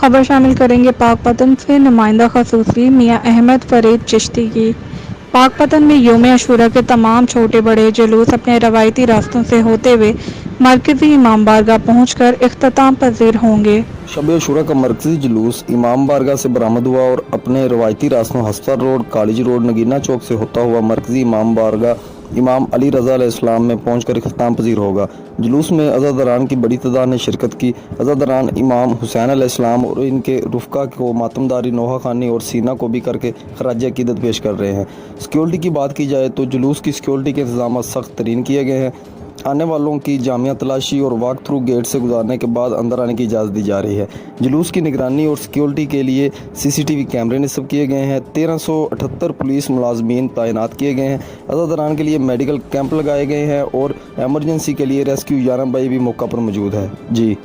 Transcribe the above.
खबर शामिल करेंगे पाकपतन से नुमाइंदा खसूसी मियां अहमद फरीद चिश्ती की। पाकपतन में यौम अशूरा के तमाम छोटे बड़े जुलूस अपने रवायती रास्तों से होते हुए मरकजी इमाम बारगाह पहुंचकर इख्तिताम पजीर होंगे। शब अशूरा का मरकजी जुलूस इमाम बारगाह से बरामद हुआ और अपने रवायती रास्तों हस्तर road, college road, Nagina Chowk से होता हुआ मरकजी इमाम बारगाह इमाम अली रज़ा अलैहिस्सलाम में पहुंचकर इख्तिताम पजीर होगा। जुलूस में अज़ादरान की बड़ी तादाद ने शिरकत की। अज़ादरान इमाम हुसैन अलैहिस्सलाम और इनके रुफ़का को मातमदारी, नोहा खानी और सीना को भी करके खराज अक़ीदत पेश कर रहे हैं। सिक्योरिटी की बात की जाए तो जुलूस की सिक्योरिटी के इंतजाम सख्त तरीन किए गए हैं। आने वालों की जामिया तलाशी और वॉक थ्रू गेट से गुजारने के बाद अंदर आने की इजाज़त दी जा रही है। जुलूस की निगरानी और सिक्योरिटी के लिए CCTV कैमरे नस्ब किए गए हैं। 1378 पुलिस मुलाजमीन तैनात किए गए हैं। अज़ादरान के लिए मेडिकल कैंप लगाए गए हैं और एमरजेंसी के लिए रेस्क्यू 11 भाई भी मौका पर मौजूद है। जी।